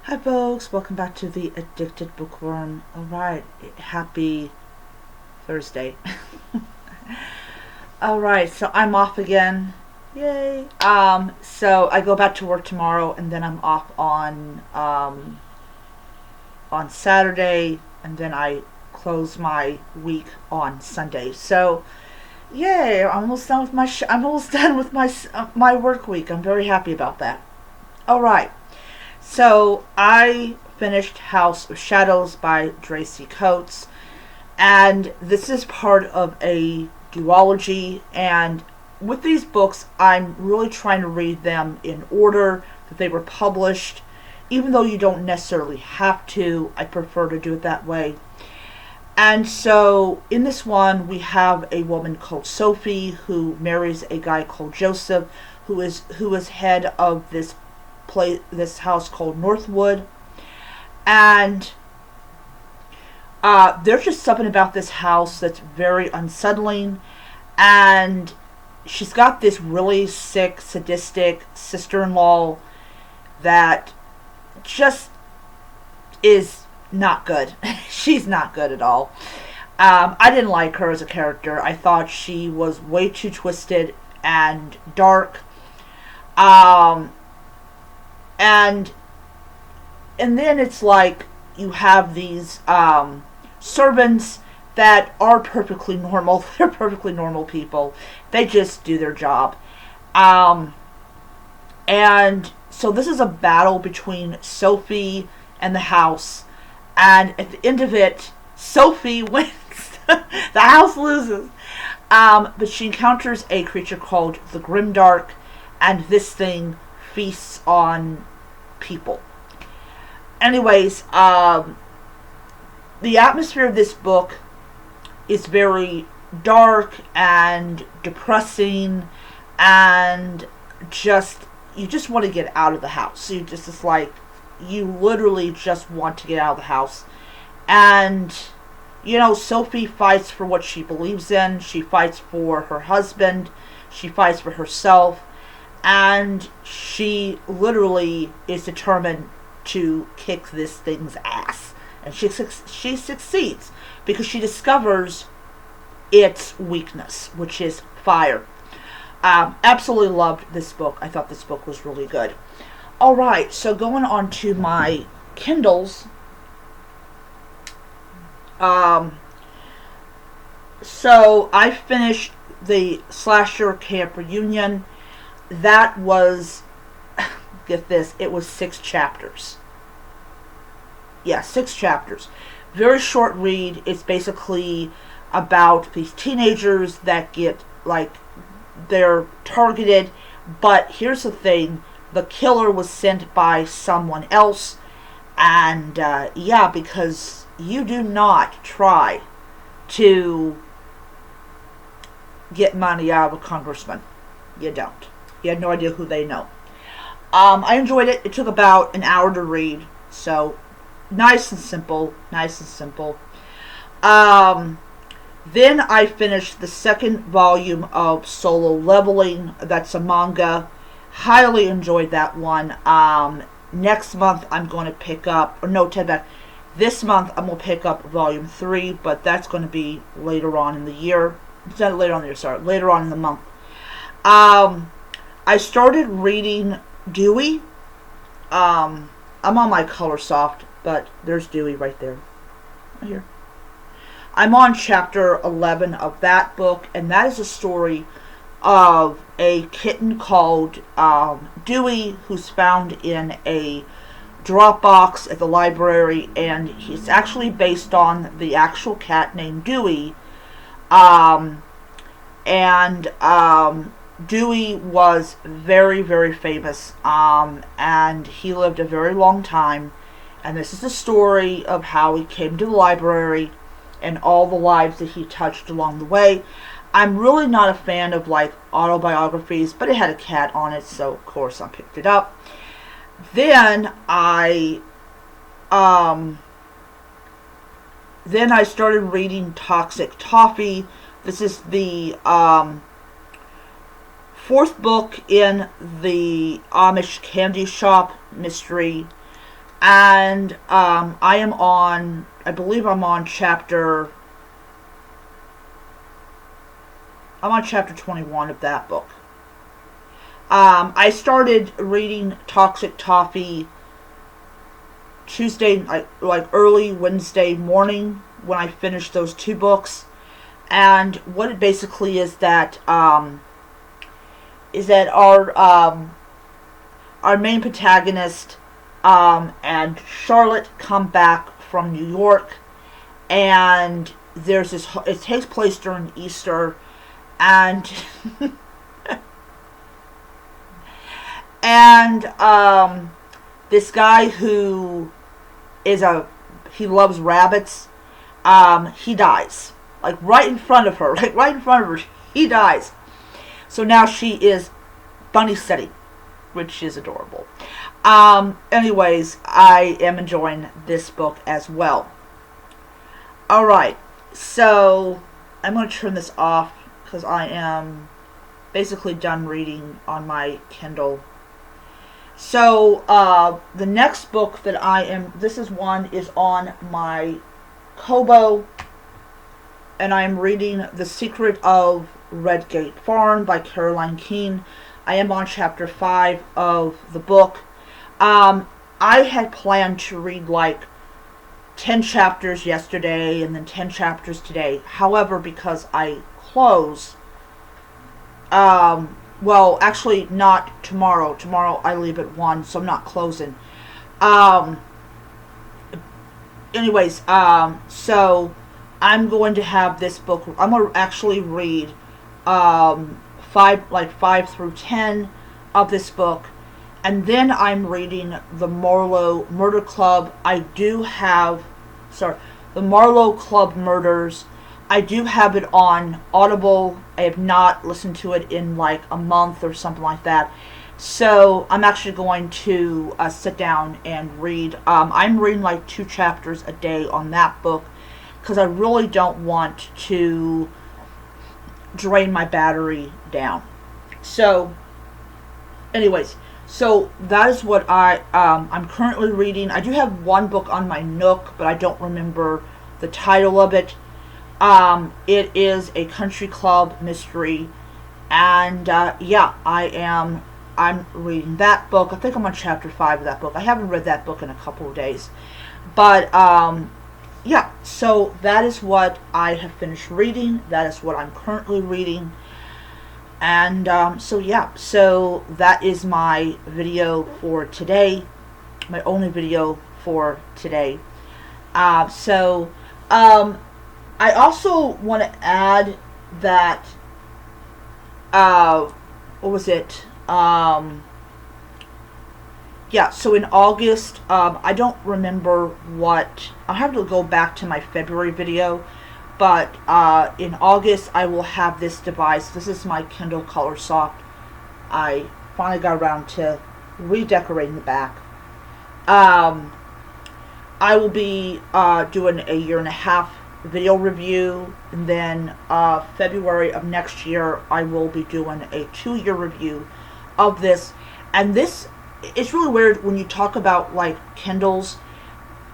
Hi folks, welcome back to the Addicted Bookworm. Alright, happy Thursday. Alright, so I'm off again. Yay. So I go back to work tomorrow and then I'm off on Saturday and then I close my week on Sunday. So yay, I'm almost done with I'm almost done with my work week. I'm very happy about that. Alright. So I finished House of Shadows by Tracy Coates, and this is part of a duology. And with these books, I'm really trying to read them in order that they were published. Even though you don't necessarily have to, I prefer to do it that way. And so in this one, we have a woman called Sophie who marries a guy called Joseph, who is head of this house called Northwood, and there's just something about this house that's very unsettling. And she's got this really sick, sadistic sister-in-law that just is not good. She's not good at all. I didn't like her as a character. I thought she was way too twisted and dark. And then it's like you have these servants that are perfectly normal. They're perfectly normal people. They just do their job. And so this is a battle between Sophie and the house. And at the end of it, Sophie wins. The house loses. But she encounters a creature called the Grimdark. And this thing feasts on people. Anyways, the atmosphere of this book is very dark and depressing, and you just want to get out of the house. You literally just want to get out of the house. And Sophie fights for what she believes in. She fights for her husband. She fights for herself. And she literally is determined to kick this thing's ass. And she succeeds because she discovers its weakness, which is fire. Absolutely loved this book. I thought this book was really good. Alright, so going on to my Kindles. So I finished the Slasher Camp Reunion. That was, get this, it was 6 chapters. Yeah, 6 chapters. Very short read. It's basically about these teenagers that get, they're targeted. But here's the thing. The killer was sent by someone else. And, because you do not try to get money out of a congressman. You don't. You had no idea who they know. I enjoyed it. It took about an hour to read. So, nice and simple. Then I finished the second volume of Solo Leveling. That's a manga. Highly enjoyed that one. Next month I'm going to pick up, this month I'm going to pick up volume 3, but that's going to be later on in the year. Later on in the month. I started reading Dewey. I'm on my Color Soft, but there's Dewey right there. Right here. I'm on chapter 11 of that book, and that is a story of a kitten called Dewey, who's found in a drop box at the library, and he's actually based on the actual cat named Dewey. Dewey was very, very famous, and he lived a very long time. And this is the story of how he came to the library and all the lives that he touched along the way. I'm really not a fan of autobiographies, but it had a cat on it, so of course I picked it up. Then I started reading Toxic Toffee. This is the 4th book in the Amish Candy Shop mystery. And I believe I'm on chapter 21 of that book. I started reading Toxic Toffee Tuesday, like early Wednesday morning when I finished those 2 books. And what it basically is that our main protagonist and Charlotte come back from New York, and there's this. It takes place during Easter, and and this guy who he loves rabbits. He dies, like right in front of her, he dies. So now she is bunny steady, which is adorable. Anyways, I am enjoying this book as well. Alright, so I'm going to turn this off because I am basically done reading on my Kindle. So, the next book that this is on my Kobo, and I'm reading The Secret of Redgate Farm by Caroline Keene. I am on chapter 5 of the book. I had planned to read like 10 chapters yesterday and then 10 chapters today. However, because I close, well, actually not tomorrow. Tomorrow I leave at 1, so I'm not closing. Anyways, so I'm going to have this book. I'm going to actually read 5 through 10 of this book, and then I'm reading the Marlowe Murder Club. The Marlowe Club Murders. I do have it on Audible. I have not listened to it in like a month or something like that. So I'm actually going to sit down and read. I'm reading like 2 chapters a day on that book because I really don't want to drain my battery down. So, anyways, so that is what I'm currently reading. I do have one book on my Nook, but I don't remember the title of it. It is a country club mystery, and yeah, I'm reading that book. I think I'm on chapter 5 of that book. I haven't read that book in a couple of days, but yeah. So that is what I have finished reading. That is what I'm currently reading, and so yeah. So that is my video for today. My only video for today. I also want to add that, what was it? Yeah, so in August, I don't remember what, I'll have to go back to my February video, but in August I will have this device. This is my Kindle Colorsoft. I finally got around to redecorating the back. I will be doing a 1.5-year video review, and then February of next year I will be doing a 2-year review of this. And this, it's really weird when you talk about like Kindles.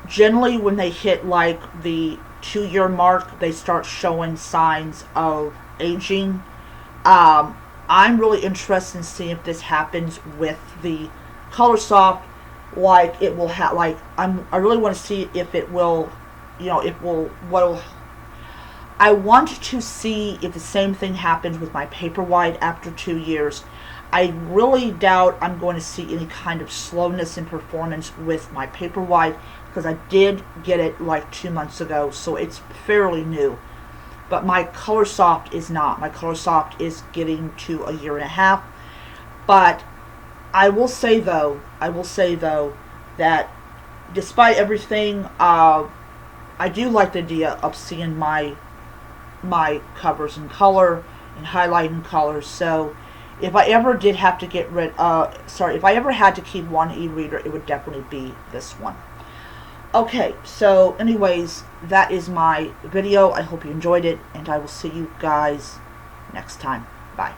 Generally when they hit like the 2-year mark, they start showing signs of aging. I'm really interested in seeing if this happens with the Colorsoft. Like it will have, like I really want to see if it will, I want to see if the same thing happens with my Paperwhite after 2 years. I really doubt I'm going to see any kind of slowness in performance with my Paperwhite, because I did get it like 2 months ago, so it's fairly new. But my Colorsoft is not. My Colorsoft is getting to a 1.5 years. But I will say though that despite everything, I do like the idea of seeing my covers in color and highlighting colors. So if I ever did have to if I ever had to keep one e-reader, it would definitely be this one. Okay, so anyways, that is my video. I hope you enjoyed it, and I will see you guys next time. Bye.